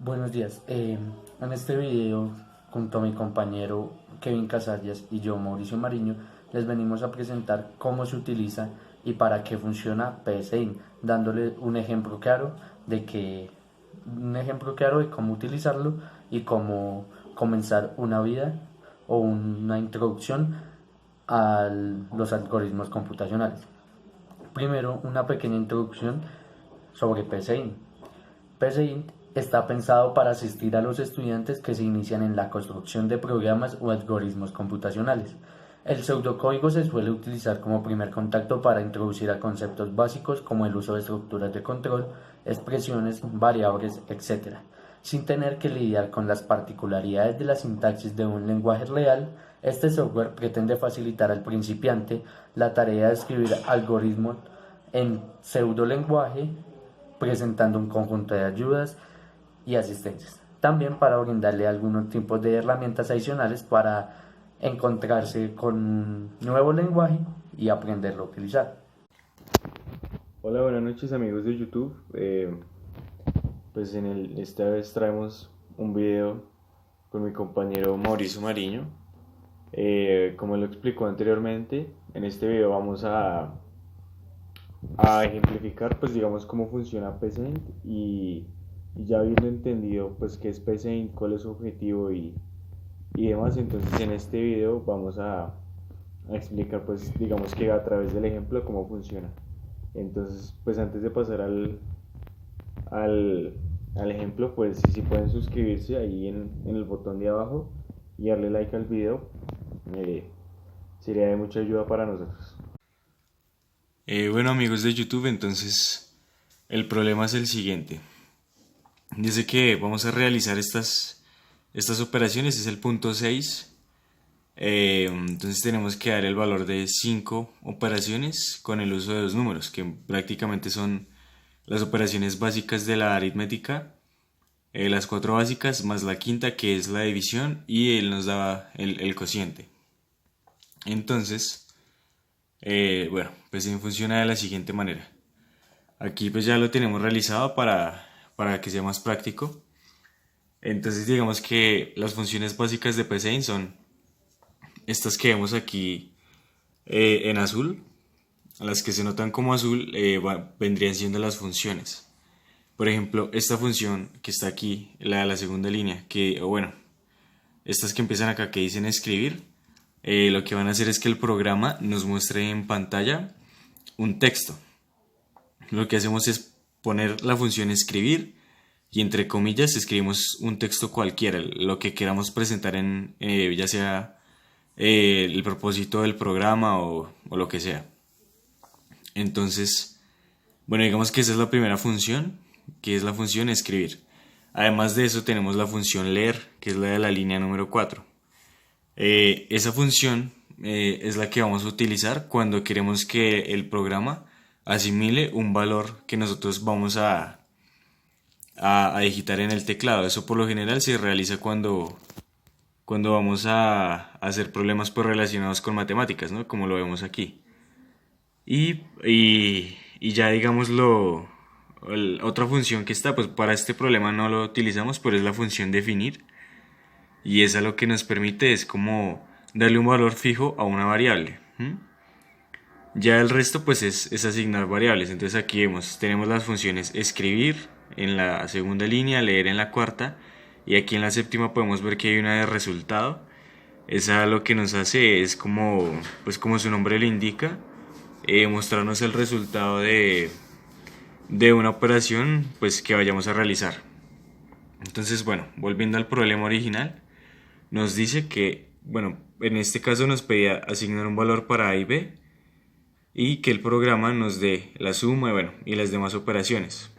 Buenos días. En este video, junto a mi compañero Kevin Casallas y yo, Mauricio Mariño, les venimos a presentar cómo se utiliza y para qué funciona PSIN, dándole un ejemplo claro de cómo utilizarlo y cómo comenzar una vida o una introducción a los algoritmos computacionales. Primero, una pequeña introducción sobre PSIN. PSeInt está pensado para asistir a los estudiantes que se inician en la construcción de programas o algoritmos computacionales. El pseudocódigo se suele utilizar como primer contacto para introducir a conceptos básicos como el uso de estructuras de control, expresiones, variables, etc., sin tener que lidiar con las particularidades de la sintaxis de un lenguaje real. Este software pretende facilitar al principiante la tarea de escribir algoritmos en pseudolenguaje, presentando un conjunto de ayudas y asistencias. También para brindarle algunos tipos de herramientas adicionales para encontrarse con un nuevo lenguaje y aprenderlo a utilizar. Hola, buenas noches amigos de YouTube. Esta vez traemos un video con mi compañero Mauricio Mariño. Como lo explicó anteriormente, en este video vamos a ejemplificar, pues digamos, cómo funciona PSeInt y ya habiendo entendido pues qué es PSeInt, cuál es su objetivo y demás. Entonces en este video vamos a explicar, pues digamos que a través del ejemplo cómo funciona. Entonces, pues antes de pasar al ejemplo, pues si pueden suscribirse ahí en el botón de abajo y darle like al video, sería de mucha ayuda para nosotros. Bueno amigos de YouTube, entonces el problema es el siguiente. Dice que vamos a realizar estas operaciones, es el punto 6. Entonces tenemos que dar el valor de 5 operaciones con el uso de dos números, que prácticamente son las operaciones básicas de la aritmética, las 4 básicas más la quinta, que es la división, y él nos da el cociente. Entonces, bueno, pues funciona de la siguiente manera. Aquí pues ya lo tenemos realizado para que sea más práctico. Entonces digamos que las funciones básicas de PSeInt son estas que vemos aquí en azul. Las que se notan como azul vendrían siendo las funciones. Por ejemplo, esta función que está aquí, la de la segunda línea, estas que empiezan acá que dicen escribir, lo que van a hacer es que el programa nos muestre en pantalla un texto. Lo que hacemos es poner la función escribir y entre comillas escribimos un texto cualquiera, lo que queramos presentar ya sea el propósito del programa o lo que sea. Entonces, bueno, digamos que esa es la primera función, que es la función escribir. Además de eso tenemos la función leer, que es la de la línea número 4. Esa función es la que vamos a utilizar cuando queremos que el programa asimile un valor que nosotros vamos a digitar en el teclado. Eso por lo general se realiza cuando vamos a hacer problemas pues, relacionados con matemáticas, ¿no? Como lo vemos aquí. Y ya digamos otra función que está, pues para este problema no lo utilizamos, pero es la función definir. Y esa lo que nos permite es como darle un valor fijo a una variable. Ya el resto pues es asignar variables. Entonces aquí tenemos las funciones escribir en la segunda línea, leer en la cuarta. Y aquí en la séptima podemos ver que hay una de resultado. Esa lo que nos hace es pues como su nombre lo indica, mostrarnos el resultado de una operación pues que vayamos a realizar. Entonces, bueno, volviendo al problema original, nos dice que, bueno, en este caso nos pedía asignar un valor para A y B y que el programa nos dé la suma y las demás operaciones.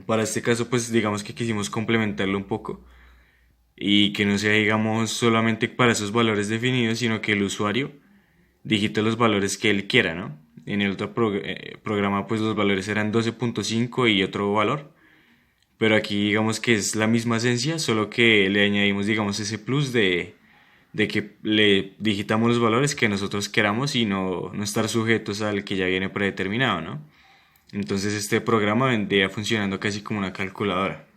Para este caso, pues digamos que quisimos complementarlo un poco y que no sea, digamos, solamente para esos valores definidos, sino que el usuario digite los valores que él quiera, ¿no? En el otro programa pues los valores eran 12.5 y otro valor, pero aquí digamos que es la misma esencia, solo que le añadimos digamos ese plus de que le digitamos los valores que nosotros queramos y no estar sujetos al que ya viene predeterminado, ¿no? Entonces este programa vendría funcionando casi como una calculadora.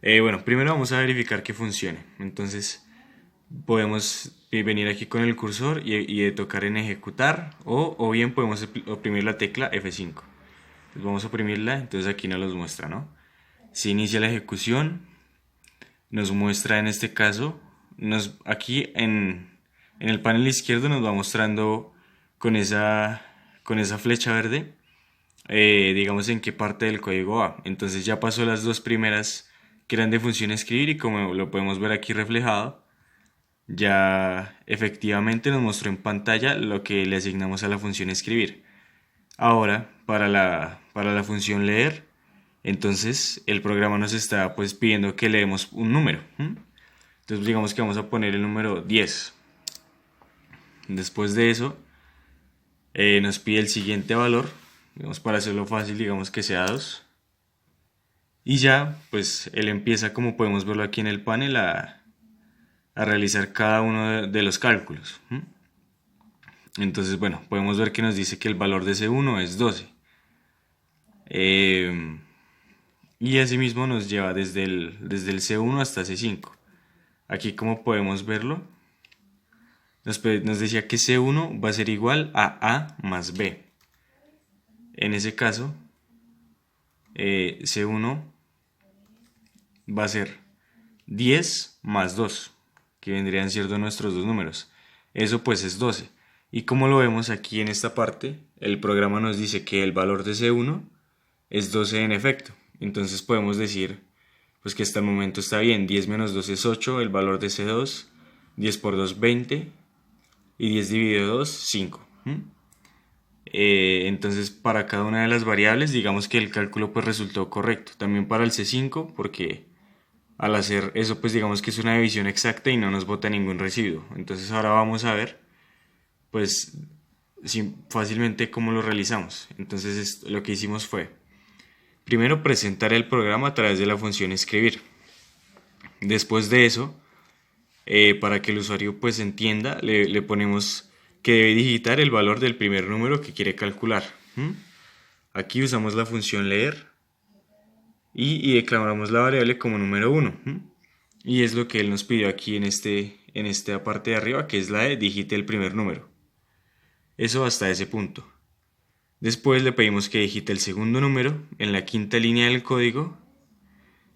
Bueno, primero vamos a verificar que funcione. Entonces podemos venir aquí con el cursor y tocar en ejecutar o bien podemos oprimir la tecla F5. Entonces vamos a oprimirla, entonces aquí nos los muestra, ¿no? Si inicia la ejecución, nos muestra en este caso, aquí en el panel izquierdo nos va mostrando con esa flecha verde, digamos en qué parte del código va. Entonces ya pasó las dos primeras que eran de función escribir y como lo podemos ver aquí reflejado, ya efectivamente nos mostró en pantalla lo que le asignamos a la función escribir. Ahora, para la función leer, entonces el programa nos está pues pidiendo que leemos un número. Entonces digamos que vamos a poner el número 10. Después de eso, nos pide el siguiente valor. Digamos, para hacerlo fácil, digamos que sea 2. Y ya, pues él empieza, como podemos verlo aquí en el panel, a realizar cada uno de los cálculos. Entonces, bueno, podemos ver que nos dice que el valor de C1 es 12. Y asimismo nos lleva desde el C1 hasta C5. Aquí, como podemos verlo, nos decía que C1 va a ser igual a A más B. En ese caso, C1 va a ser 10 más 2, que vendrían siendo nuestros dos números. Eso pues es 12. Y como lo vemos aquí en esta parte, el programa nos dice que el valor de C1 es 12 en efecto. Entonces podemos decir pues que hasta el momento está bien. 10 menos 2 es 8, el valor de C2, 10 por 2, 20, y 10 dividido 2, 5. Entonces para cada una de las variables, digamos que el cálculo pues resultó correcto. También para el C5, porque al hacer eso pues digamos que es una división exacta y no nos bota ningún residuo. Entonces ahora vamos a ver pues fácilmente cómo lo realizamos. Entonces lo que hicimos fue primero presentar el programa a través de la función escribir. Después de eso, para que el usuario pues entienda, le ponemos que debe digitar el valor del primer número que quiere calcular. Aquí usamos la función leer y declaramos la variable como número 1. Y es lo que él nos pidió aquí en esta parte de arriba, que es la de digite el primer número. Eso hasta ese punto. Después le pedimos que digite el segundo número en la quinta línea del código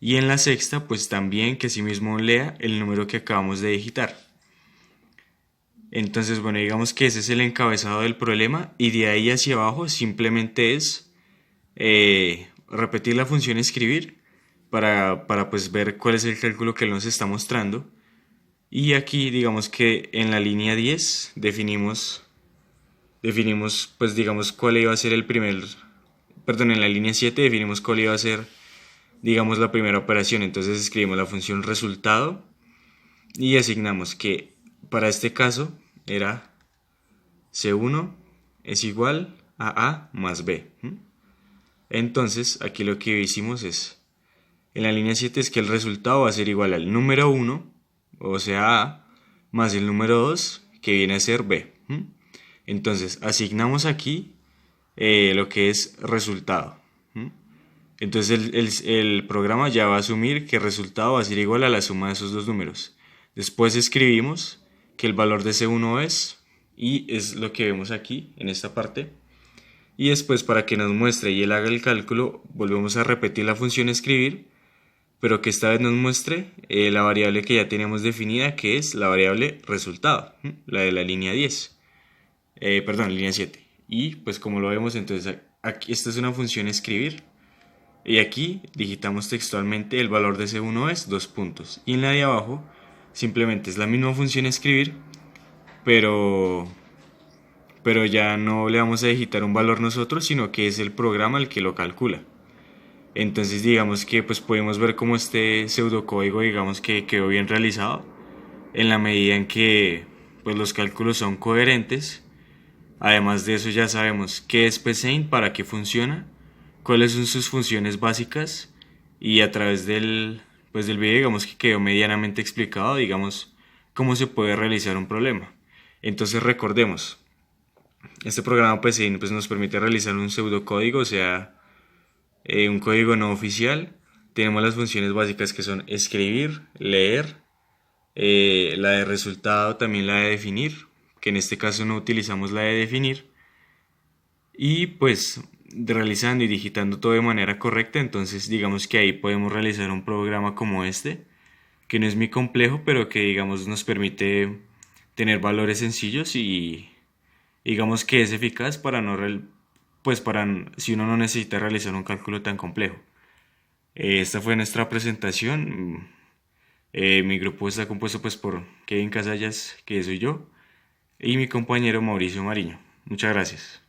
y en la sexta pues también que asimismo lea el número que acabamos de digitar. Entonces bueno, digamos que ese es el encabezado del problema y de ahí hacia abajo simplemente es repetir la función escribir para pues ver cuál es el cálculo que él nos está mostrando. Y aquí digamos que en la línea 10 definimos pues digamos cuál iba a ser en la línea 7 definimos cuál iba a ser digamos la primera operación. Entonces escribimos la función resultado y asignamos que para este caso era C1 es igual a más B. Entonces aquí lo que hicimos es en la línea 7 es que el resultado va a ser igual al número 1, o sea A, más el número 2, que viene a ser B. Entonces asignamos aquí lo que es resultado. Entonces el programa ya va a asumir que el resultado va a ser igual a la suma de esos dos números. Después escribimos que el valor de C1 es, y es lo que vemos aquí en esta parte. Y después para que nos muestre y él haga el cálculo, volvemos a repetir la función escribir, pero que esta vez nos muestre la variable que ya teníamos definida, que es la variable resultado, la de la línea 10. Línea 7. Y pues como lo vemos, entonces aquí esta es una función escribir. Y aquí digitamos textualmente el valor de C1 es 2 puntos. Y en la de abajo simplemente es la misma función escribir, pero ya no le vamos a digitar un valor nosotros, sino que es el programa el que lo calcula. Entonces digamos que pues podemos ver cómo este pseudocódigo digamos que quedó bien realizado en la medida en que pues los cálculos son coherentes. Además de eso ya sabemos qué es psaint, para qué funciona, cuáles son sus funciones básicas y a través del video digamos que quedó medianamente explicado digamos cómo se puede realizar un problema. Entonces recordemos, este programa nos permite realizar un pseudocódigo, o sea un código no oficial tenemos las funciones básicas que son escribir, leer, la de resultado, también la de definir, que en este caso no utilizamos la de definir, y pues realizando y digitando todo de manera correcta. Entonces digamos que ahí podemos realizar un programa como este, que no es muy complejo, pero que digamos nos permite tener valores sencillos y digamos que es eficaz para no pues para si uno no necesita realizar un cálculo tan complejo. Esta fue nuestra presentación. Mi grupo está compuesto pues por Kevin Casallas, que soy yo, y mi compañero Mauricio Mariño. Muchas gracias.